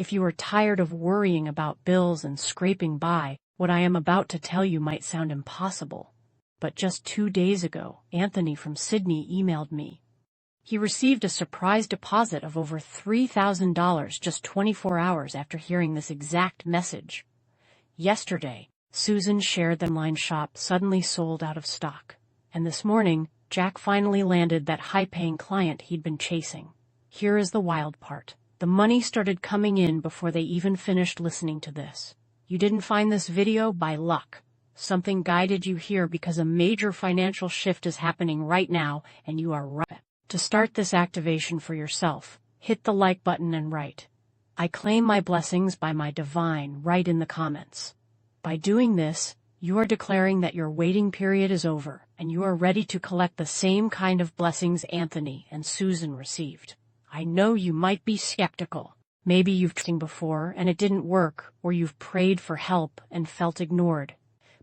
If you are tired of worrying about bills and scraping by, what I am about to tell you might sound impossible. But just 2 days ago, Anthony from Sydney emailed me. He received a surprise deposit of over $3,000 just 24 hours after hearing this exact message. Yesterday, Susan shared that online shop suddenly sold out of stock. And this morning, Jack finally landed that high-paying client he'd been chasing. Here is the wild part. The money started coming in before they even finished listening to this. You didn't find this video by luck. Something guided you here because a major financial shift is happening right now, and you are right. To start this activation for yourself, hit the like button and write, "I claim my blessings by my divine," right in the comments. By doing this, you are declaring that your waiting period is over, and you are ready to collect the same kind of blessings Anthony and Susan received. I know you might be skeptical. Maybe you've tried before and it didn't work, or you've prayed for help and felt ignored.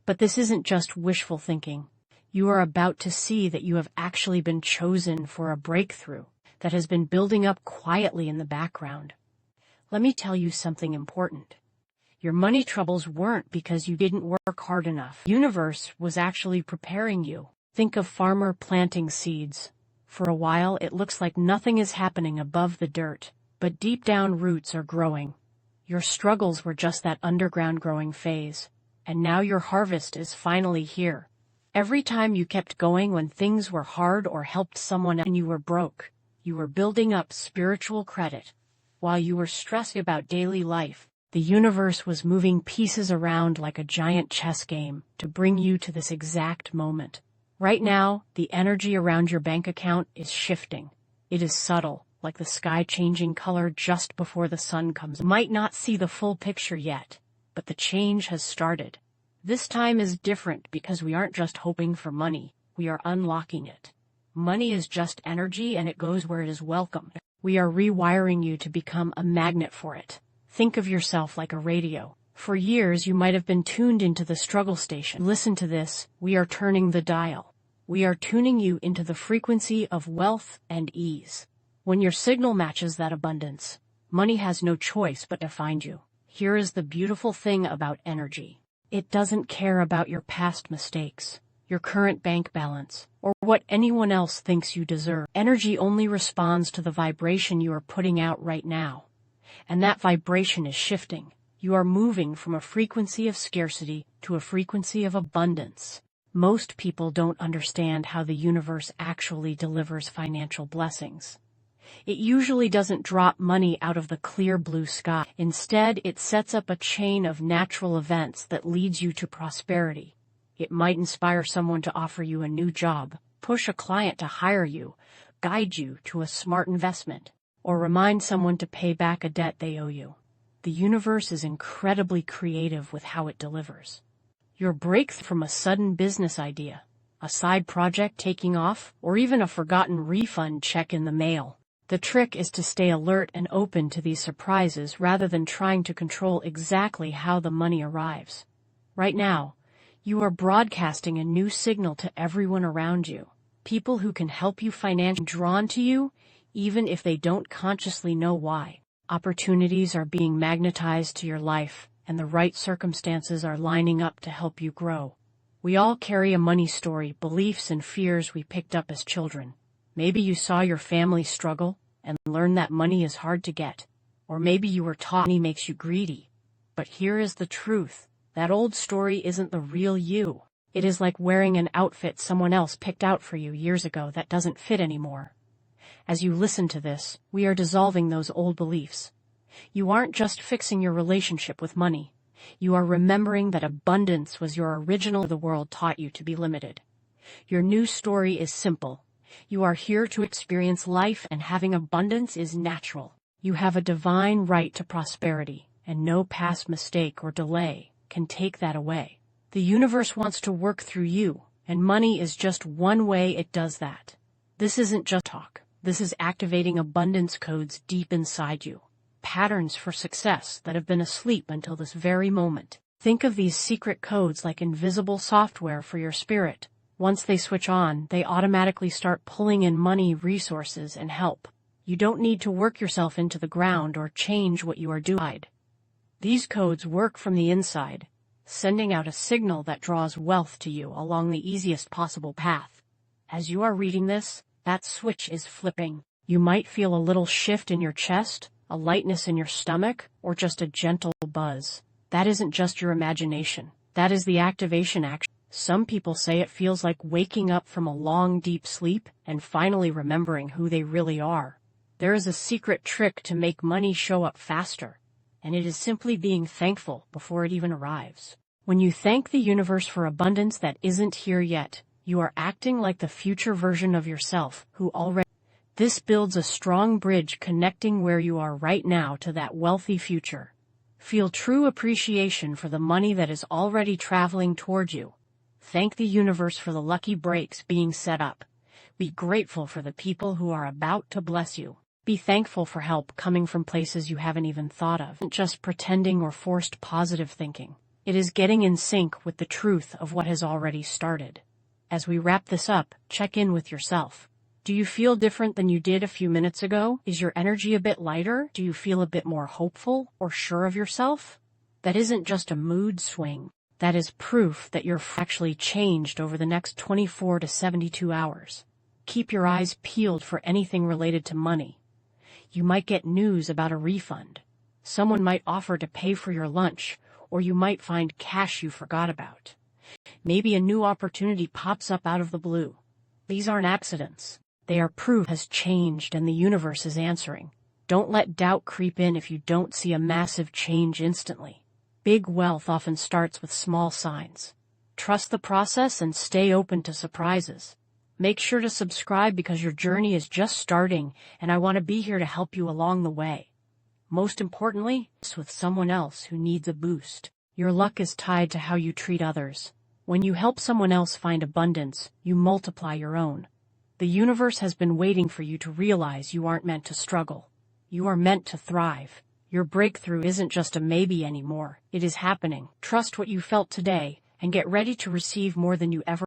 But this isn't just wishful thinking. You are about to see that you have actually been chosen for a breakthrough that has been building up quietly in the background. Let me tell you something important. Your money troubles weren't because you didn't work hard enough. The universe was actually preparing you. Think of farmer planting seeds. For a while it looks like nothing is happening above the dirt, but deep down roots are growing. Your struggles were just that underground growing phase, and now your harvest is finally here. Every time you kept going when things were hard or helped someone and you were broke, you were building up spiritual credit. While you were stressed about daily life, the universe was moving pieces around like a giant chess game to bring you to this exact moment. Right now, the energy around your bank account is shifting. It is subtle, like the sky changing color just before the sun comes. You might not see the full picture yet, but the change has started. This time is different because we aren't just hoping for money, we are unlocking it. Money is just energy and it goes where it is welcome. We are rewiring you to become a magnet for it. Think of yourself like a radio. For years you might have been tuned into the struggle station. Listen to this, we are turning the dial. We are tuning you into the frequency of wealth and ease. When your signal matches that abundance, money has no choice but to find you. Here is the beautiful thing about energy. It doesn't care about your past mistakes, your current bank balance, or what anyone else thinks you deserve. Energy only responds to the vibration you are putting out right now. And that vibration is shifting. You are moving from a frequency of scarcity to a frequency of abundance. Most people don't understand how the universe actually delivers financial blessings. It usually doesn't drop money out of the clear blue sky. Instead, it sets up a chain of natural events that leads you to prosperity. It might inspire someone to offer you a new job, push a client to hire you, guide you to a smart investment, or remind someone to pay back a debt they owe you. The universe is incredibly creative with how it delivers. Your breakthrough from a sudden business idea, a side project taking off, or even a forgotten refund check in the mail. The trick is to stay alert and open to these surprises rather than trying to control exactly how the money arrives. Right now, you are broadcasting a new signal to everyone around you. People who can help you financially drawn to you, even if they don't consciously know why. Opportunities are being magnetized to your life, and the right circumstances are lining up to help you grow. We all carry a money story, beliefs and fears we picked up as children. Maybe you saw your family struggle and learned that money is hard to get. Or maybe you were taught money makes you greedy. But here is the truth. That old story isn't the real you. It is like wearing an outfit someone else picked out for you years ago that doesn't fit anymore. As you listen to this, we are dissolving those old beliefs. You aren't just fixing your relationship with money. You are remembering that abundance was your original. The world taught you to be limited. Your new story is simple. You are here to experience life, and having abundance is natural. You have a divine right to prosperity, and no past mistake or delay can take that away. The universe wants to work through you, and money is just one way it does that. This isn't just talk. This is activating abundance codes deep inside you. Patterns for success that have been asleep until this very moment. Think of these secret codes like invisible software for your spirit. Once they switch on, they automatically start pulling in money, resources, and help. You don't need to work yourself into the ground or change what you are doing. These codes work from the inside, sending out a signal that draws wealth to you along the easiest possible path. As you are reading this, that switch is flipping. You might feel a little shift in your chest, a lightness in your stomach, or just a gentle buzz. That isn't just your imagination. That is the activation action. Some people say it feels like waking up from a long, deep sleep and finally remembering who they really are. There is a secret trick to make money show up faster, and it is simply being thankful before it even arrives. When you thank the universe for abundance that isn't here yet, you are acting like the future version of yourself who already. This builds a strong bridge connecting where you are right now to that wealthy future. Feel true appreciation for the money that is already traveling toward you. Thank the universe for the lucky breaks being set up. Be grateful for the people who are about to bless you. Be thankful for help coming from places you haven't even thought of. Not just pretending or forced positive thinking. It is getting in sync with the truth of what has already started. As we wrap this up, check in with yourself. Do you feel different than you did a few minutes ago? Is your energy a bit lighter? Do you feel a bit more hopeful or sure of yourself? That isn't just a mood swing. That is proof that you're actually changed over the next 24 to 72 hours. Keep your eyes peeled for anything related to money. You might get news about a refund. Someone might offer to pay for your lunch, or you might find cash you forgot about. Maybe a new opportunity pops up out of the blue. These aren't accidents. They are proof has changed and the universe is answering. Don't let doubt creep in if you don't see a massive change instantly. Big wealth often starts with small signs. Trust the process and stay open to surprises. Make sure to subscribe because your journey is just starting and I want to be here to help you along the way. Most importantly, it's with someone else who needs a boost. Your luck is tied to how you treat others. When you help someone else find abundance, you multiply your own. The universe has been waiting for you to realize you aren't meant to struggle. You are meant to thrive. Your breakthrough isn't just a maybe anymore. It is happening. Trust what you felt today and get ready to receive more than you ever